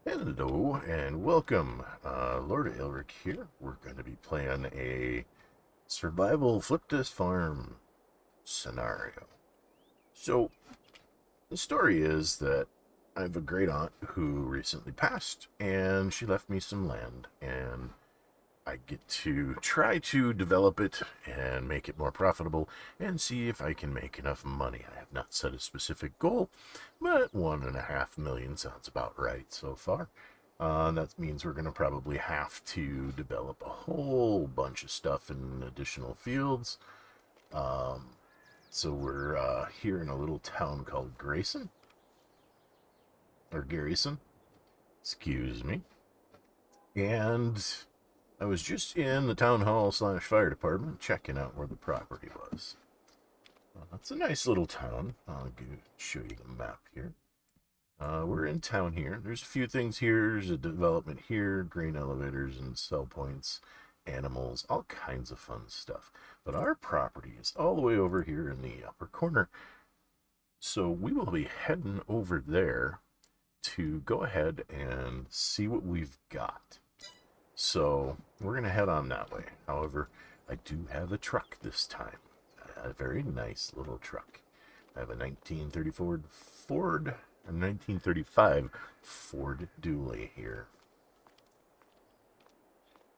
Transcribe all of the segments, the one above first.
Hello and welcome, Lord Elric here. We're going to be playing a survival flip this farm scenario. So, the story is that I have a great aunt who recently passed, and she left me some land, and I get to try to develop it and make it more profitable and see if I can make enough money. I have not set a specific goal, but 1.5 million sounds about right so far. That means we're going to probably have to develop a whole bunch of stuff in additional fields. Um, so we're here in a little town called Grayson, or Garrison, excuse me. And I was just in the town hall slash fire department checking out where the property was. It's a nice little town. I'll show you the map here. We're in town here. There's a few things here. There's a development here, grain elevators and sell points, animals, all kinds of fun stuff. But our property is all the way over here in the upper corner. So we will be heading over there to go ahead and see what we've got. So we're going to head on that way. However, I do have a truck this time. A very nice little truck. I have a 1934 Ford, a 1935 Ford Dually here.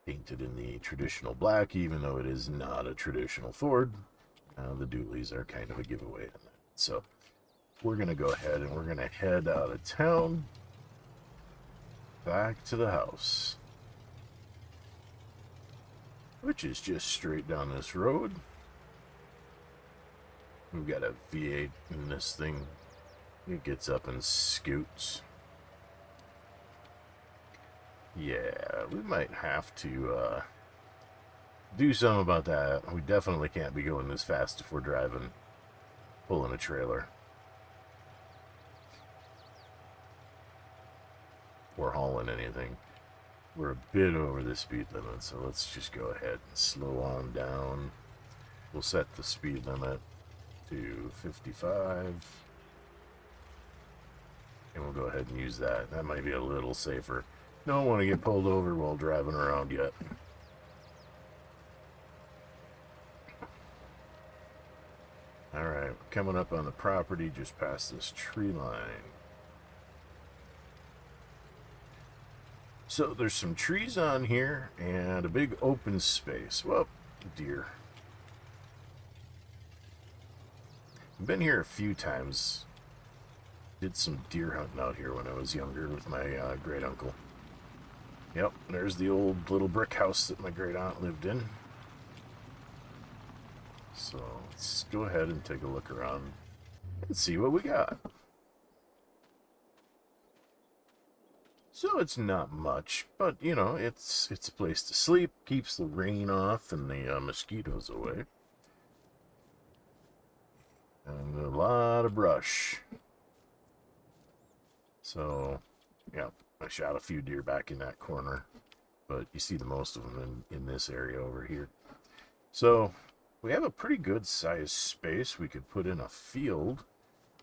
Painted in the traditional black, even though it is not a traditional Ford. The Dualies are kind of a giveaway on that. So we're going to go ahead and we're going to head out of town back to the house, which is just straight down this road. We've got a V8 in this thing. It gets up and scoots. Yeah, we might have to do something about that. We definitely can't be going this fast if we're driving, pulling a trailer, or hauling anything. We're a bit over the speed limit, so let's just go ahead and slow on down. We'll set the speed limit to 55, and we'll go ahead and use that. That might be a little safer. Don't want to get pulled over while driving around yet. Alright, coming up on the property just past this tree line. So there's some trees on here and a big open space. Well, deer. I've been here a few times. Did some deer hunting out here when I was younger with my great uncle. Yep, there's the old little brick house that my great aunt lived in. So let's go ahead and take a look around and see what we got. So it's not much, but you know, it's a place to sleep, keeps the rain off and the mosquitoes away. And a lot of brush. So, yeah, I shot a few deer back in that corner, but you see the most of them in this area over here. So, we have a pretty good sized space. We could put in a field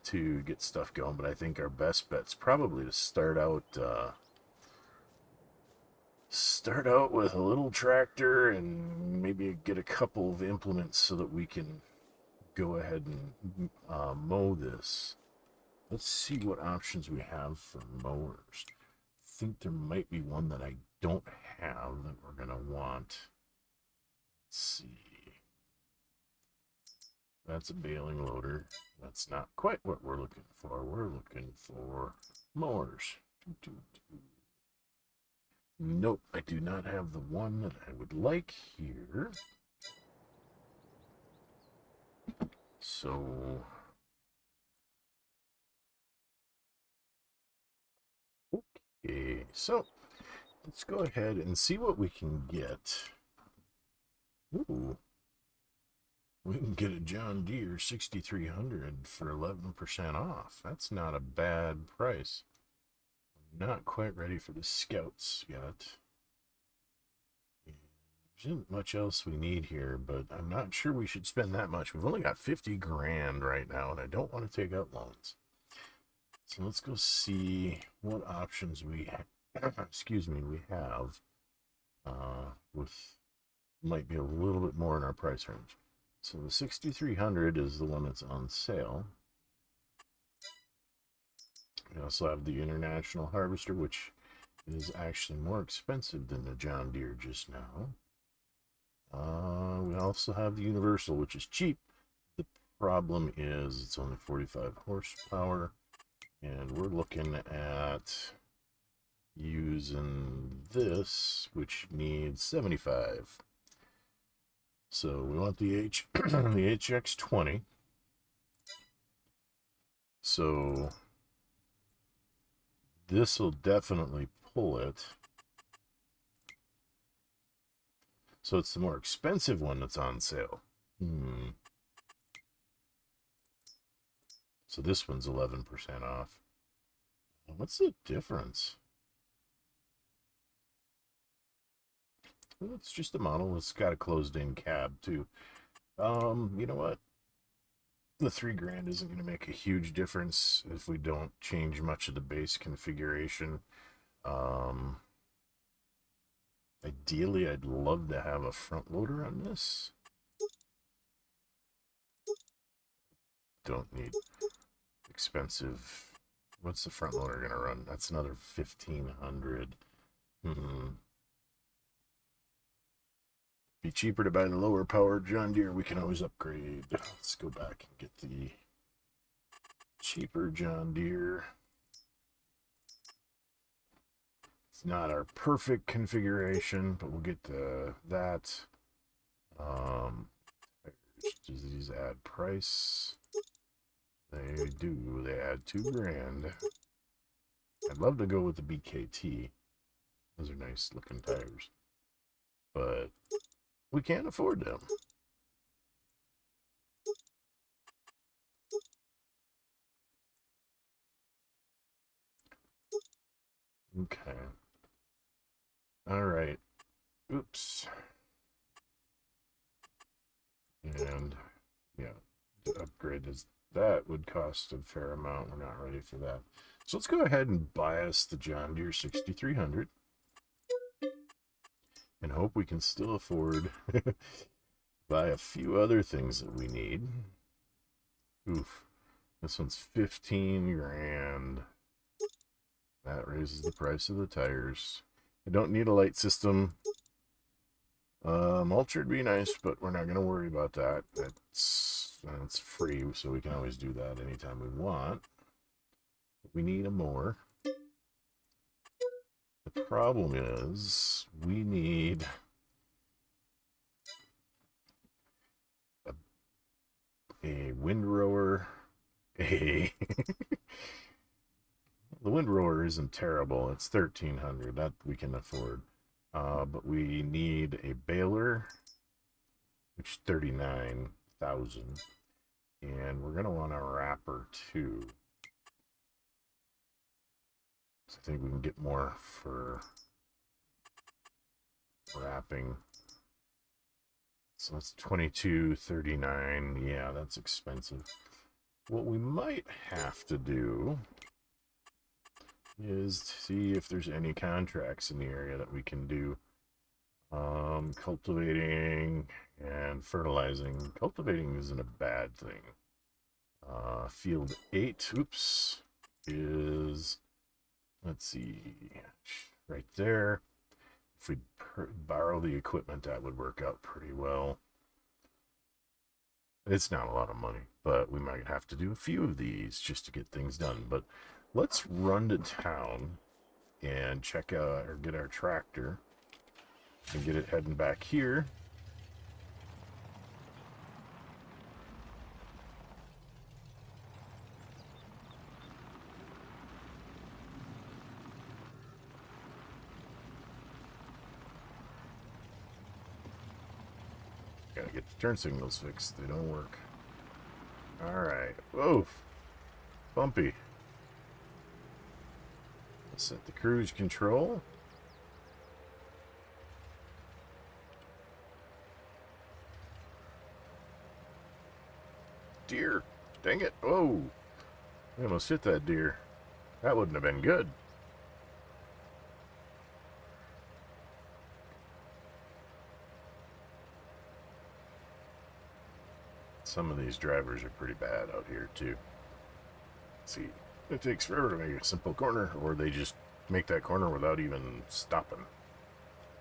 to get stuff going, but I think our best bet's probably to start out with a little tractor and maybe get a couple of implements so that we can go ahead and mow this. Let's see what options we have for mowers. I think there might be one that I don't have that we're going to want. Let's see. That's a baling loader. That's not quite what we're looking for. We're looking for mowers. Nope, I do not have the one that I would like here. So, okay, so let's go ahead and see what we can get. Ooh, we can get a John Deere 6300 for 11% off. That's not a bad price. I'm not quite ready for the Scouts yet. There isn't much else we need here, but I'm not sure we should spend that much. We've only got 50 grand right now, and I don't want to take out loans. So let's go see what options we excuse me, we have with might be a little bit more in our price range. So the 6300 is the one that's on sale. We also have the International Harvester, which is actually more expensive than the John Deere just now. We also have the Universal, which is cheap. The problem is it's only 45 horsepower, and we're looking at using this, which needs 75. So we want the the HX20. So this will definitely pull it. So it's the more expensive one that's on sale. So this one's 11% off. What's the difference? Well, it's just a model. It's got a closed-in cab too. You know what? The $3,000 isn't going to make a huge difference if we don't change much of the base configuration. Ideally, I'd love to have a front loader on this. Don't need expensive. What's the front loader going to run? That's another 1,500. Be cheaper to buy the lower power John Deere. We can always upgrade. Let's go back and get the cheaper John Deere. It's not our perfect configuration, but we'll get to that. Does these add price? They do. They add $2,000. I'd love to go with the BKT. Those are nice looking tires, but we can't afford them. Okay. All right. Oops. And yeah, to upgrade this, that would cost a fair amount. We're not ready for that. So let's go ahead and buy us the John Deere 6300 and hope we can still afford buy a few other things that we need. Oof. This one's 15,000. That raises the price of the tires. I don't need a light system. Mulcher would be nice, but we're not going to worry about that. That's free, so we can always do that anytime we want. We need a mower. The problem is we need a windrower. The windrower isn't terrible. It's 1,300. That we can afford. But we need a baler, which is 39,000. And we're going to want a wrapper too. So I think we can get more for wrapping. So that's 22.39. Yeah, that's expensive. What we might have to do is see if there's any contracts in the area that we can do. Cultivating and fertilizing. Cultivating isn't a bad thing. Field 8, oops, is, let's see, right there. If we borrow the equipment, that would work out pretty well. It's not a lot of money, but we might have to do a few of these just to get things done. But let's run to town and check out or get our tractor and get it heading back here. Gotta get the turn signals fixed. They don't work. Alright. Whoa. Bumpy. Let's set the cruise control. Deer. Dang it. Whoa. I almost hit that deer. That wouldn't have been good. Some of these drivers are pretty bad out here, too. See, it takes forever to make a simple corner, or they just make that corner without even stopping,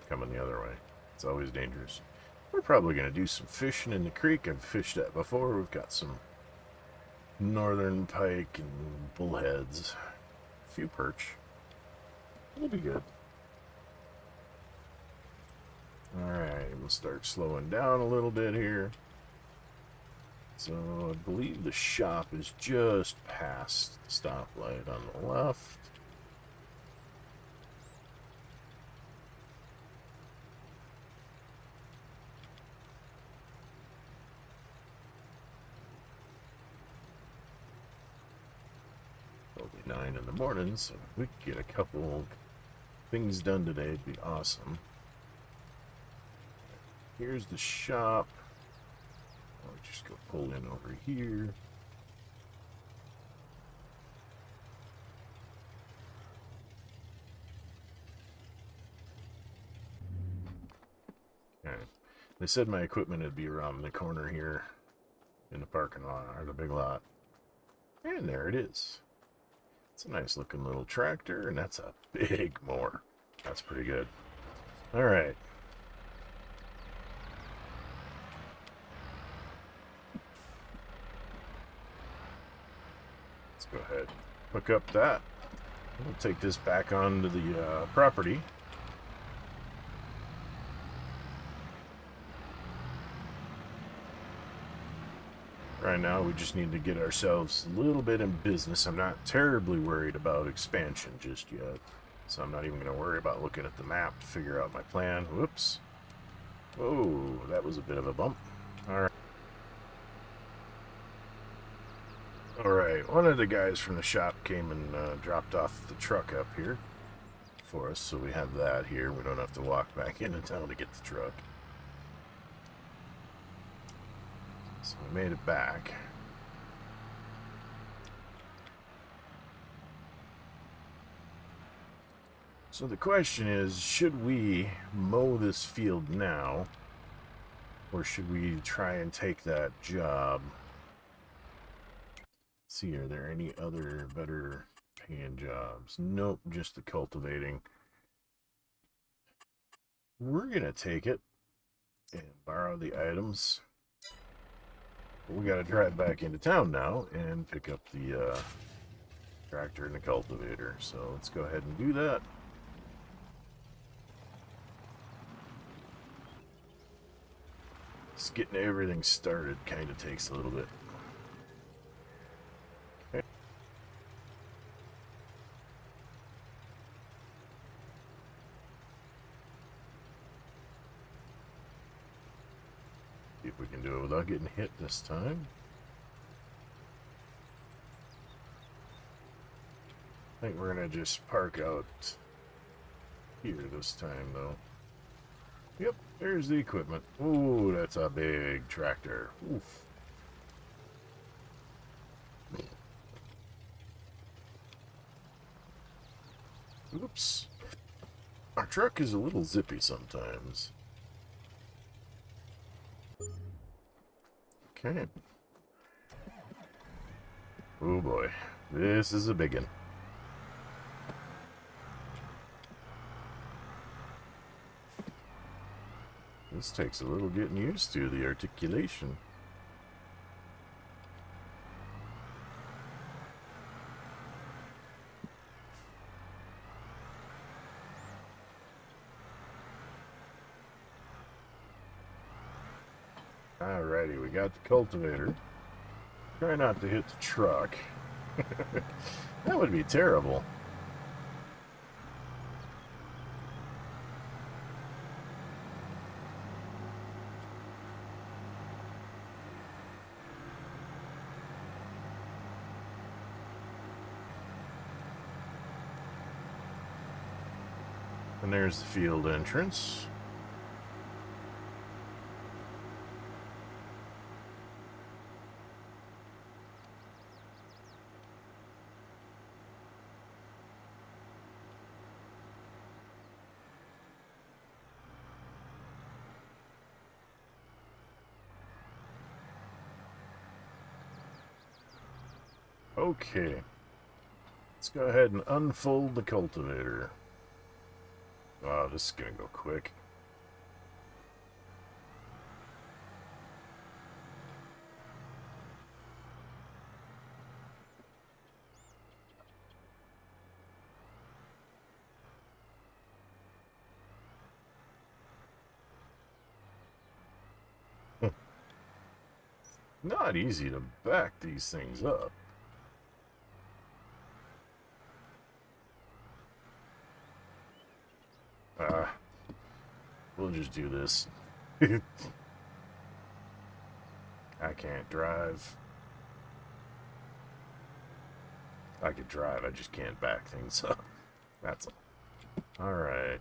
coming the other way. It's always dangerous. We're probably going to do some fishing in the creek. I've fished that before. We've got some northern pike and bullheads. A few perch. It'll be good. Alright, we'll start slowing down a little bit here. So I believe the shop is just past the stoplight on the left. It'll be 9 in the morning, so if we could get a couple things done today, it'd be awesome. Here's the shop. I'll just go pull in over here. Okay. They said my equipment would be around the corner here in the parking lot, or the big lot. And there it is. It's a nice looking little tractor, and that's a big mower. That's pretty good. All right. Let's go ahead, hook up that. We'll take this back onto the property. Right now, we just need to get ourselves a little bit in business. I'm not terribly worried about expansion just yet, so I'm not even going to worry about looking at the map to figure out my plan. Whoops. Whoa, that was a bit of a bump. All right. Alright, one of the guys from the shop came and dropped off the truck up here for us, so we have that here. We don't have to walk back into town to get the truck. So we made it back. So the question is, should we mow this field now, or should we try and take that job? Let's see, are there any other better paying jobs? Nope, just the cultivating. We're gonna take it and borrow the items. But we gotta drive back into town now and pick up the tractor and the cultivator. So let's go ahead and do that. Just getting everything started kind of takes a little bit. Okay. See if we can do it without getting hit this time. I think we're gonna just park out here this time though. Yep, there's the equipment. Ooh, that's a big tractor. Oof. Oops. Our truck is a little zippy sometimes. Okay. Oh boy, this is a big one. This takes a little getting used to, the articulation. Alrighty, we got the cultivator. Try not to hit the truck. That would be terrible. And there's the field entrance. Okay. Let's go ahead and unfold the cultivator. Wow, this is gonna go quick. Not easy to back these things up. We'll just do this. I can't drive. I could drive, I just can't back things up. That's all. Alright.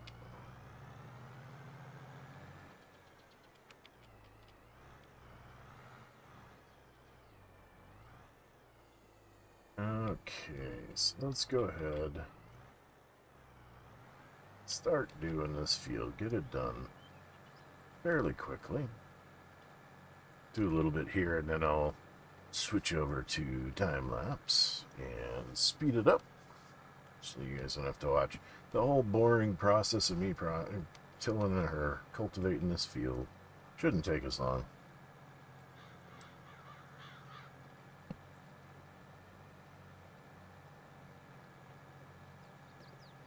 Okay, so let's go ahead. Start doing this field. Get it done fairly quickly. Do a little bit here, and then I'll switch over to time-lapse and speed it up so you guys don't have to watch the whole boring process of me tilling or cultivating this field. Shouldn't take us long.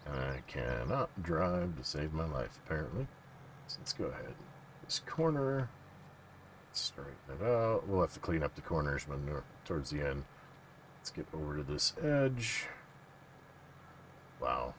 I cannot drive to save my life, apparently. So let's go ahead. This corner, straighten it out. We'll have to clean up the corners when we're towards the end. Let's get over to this edge. Wow.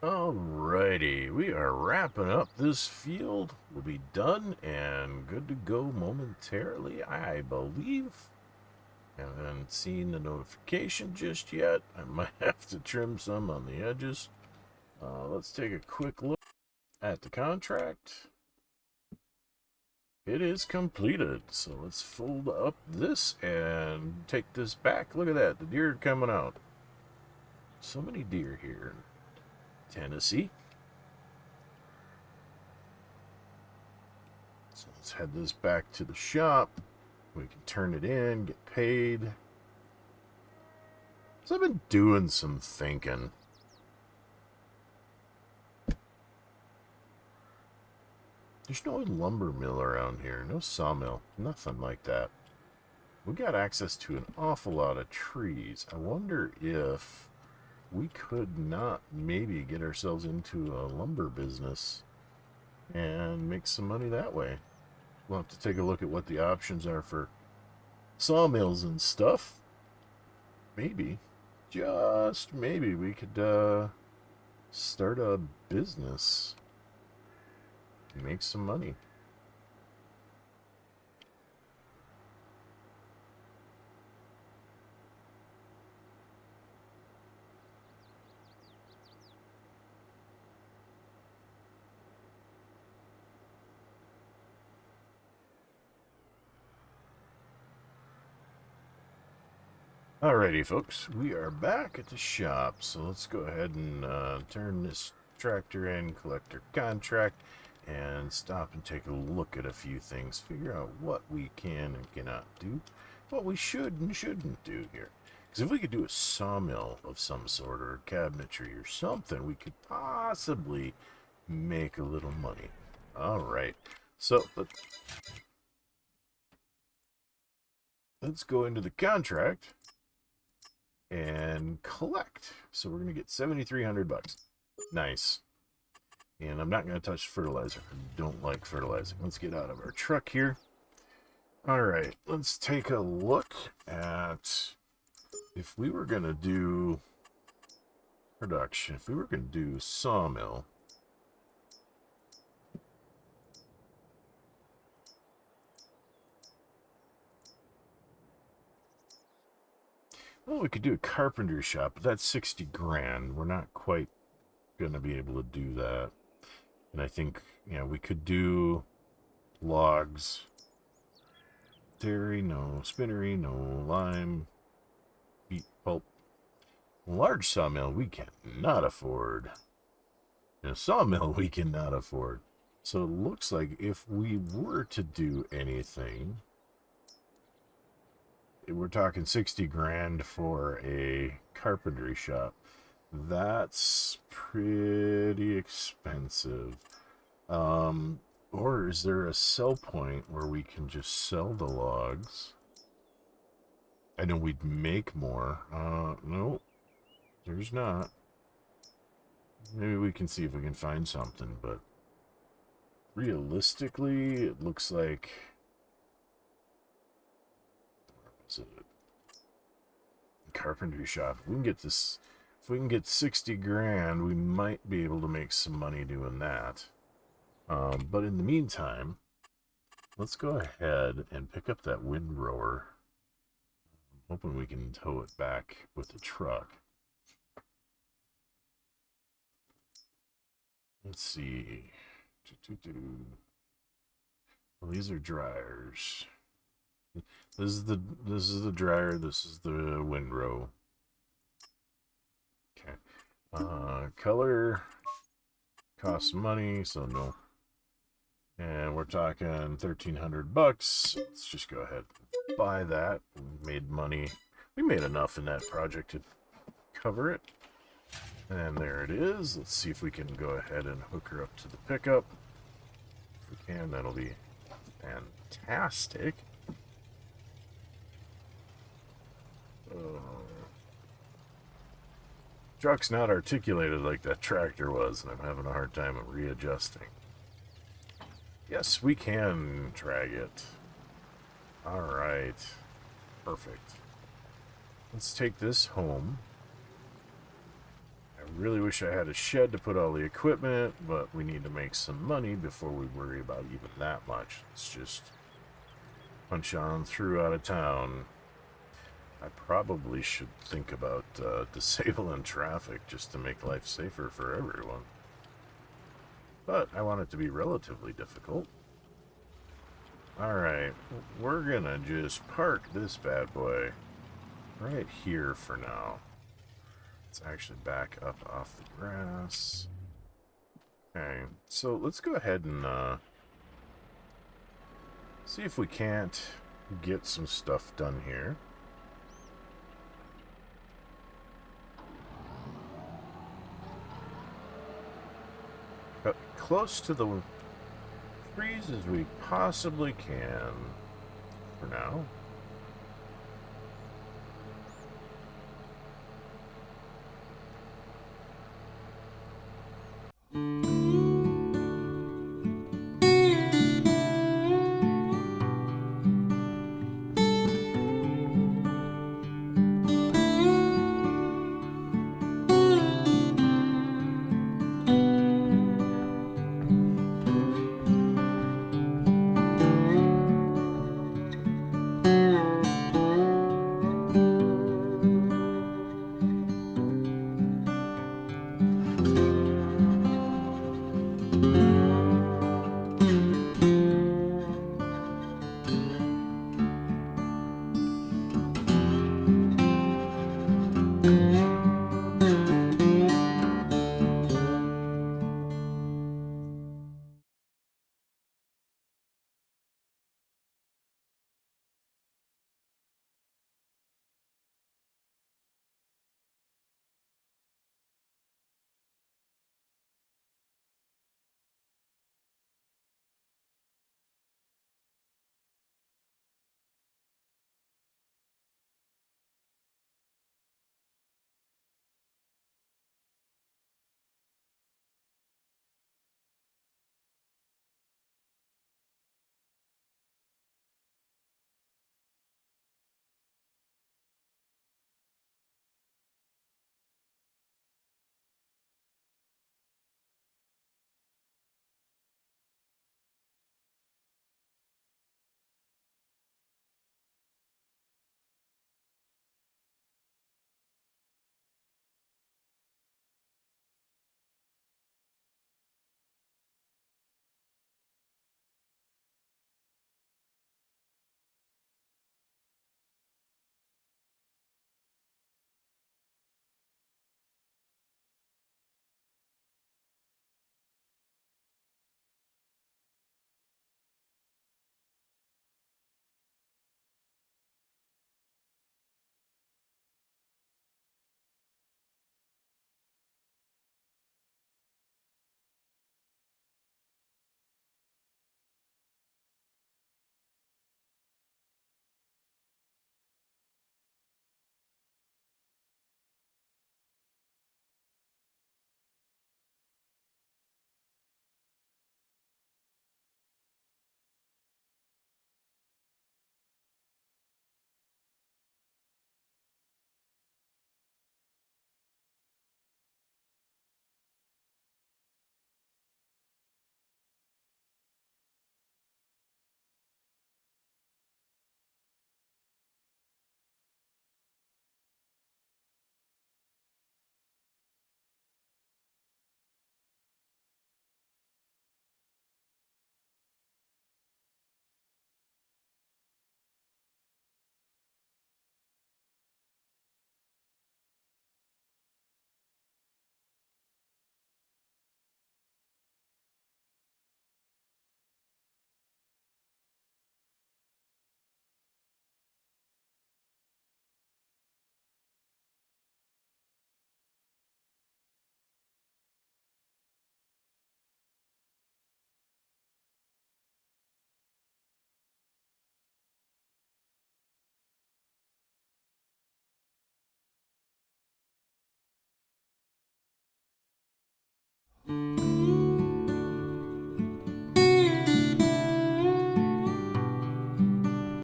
Alrighty, we are wrapping up this field. We'll be done and good to go momentarily, I believe. Haven't seen the notification just yet. I might have to trim some on the edges. Let's take a quick look at the contract. It is completed, so let's fold up this and take this back. Look at that, the deer are coming out. So many deer here in Tennessee. So let's head this back to the shop. We can turn it in, get paid. So I've been doing some thinking. There's no lumber mill around here, no sawmill, nothing like that. We got access to an awful lot of trees. I wonder if we could not maybe get ourselves into a lumber business and make some money that way. We'll have to take a look at what the options are for sawmills and stuff. Maybe, just maybe, we could start a business and make some money. Alrighty, folks, we are back at the shop, so let's go ahead and turn this tractor in, collect our contract, and stop and take a look at a few things, figure out what we can and cannot do, what we should and shouldn't do here. Because if we could do a sawmill of some sort, or cabinetry or something, we could possibly make a little money. All right. So let's go into the contract and collect. So we're gonna get 7,300 bucks. Nice. And I'm not gonna touch fertilizer. I don't like fertilizing. Let's get out of our truck here. All right. Let's take a look at if we were gonna do production. If we were gonna do sawmill. Well, we could do a carpentry shop, but that's 60 grand. We're not quite going to be able to do that. And I think, we could do logs. Dairy, no. Spinnery, no. Lime. Beet pulp. Large sawmill, we cannot afford. A sawmill, we cannot afford. So it looks like if we were to do anything, we're talking 60 grand for a carpentry shop. That's pretty expensive. Or is there a sell point where we can just sell the logs? I know we'd make more. No, there's not. Maybe we can see if we can find something, but realistically, it looks like... carpentry shop. If we can get this, if we can get 60 grand, we might be able to make some money doing that. But in the meantime, let's go ahead and pick up that windrower. I'm hoping we can tow it back with the truck. Let's see. Well, these are dryers. This is the dryer. This is the windrow. Okay. Color costs money, so no. And we're talking 1,300 bucks. Let's just go ahead and buy that. We made money. We made enough in that project to cover it. And there it is. Let's see if we can go ahead and hook her up to the pickup. If we can, that'll be fantastic. Truck's not articulated like that tractor was, and I'm having a hard time readjusting. Yes, we can drag it. Alright. Perfect. Let's take this home. I really wish I had a shed to put all the equipment, but we need to make some money before we worry about even that much. Let's just punch on through out of town. I probably should think about disabling traffic just to make life safer for everyone. But I want it to be relatively difficult. Alright, we're gonna just park this bad boy right here for now. Let's actually back up off the grass. Okay, so let's go ahead and see if we can't get some stuff done here. Close to the trees as we possibly can for now.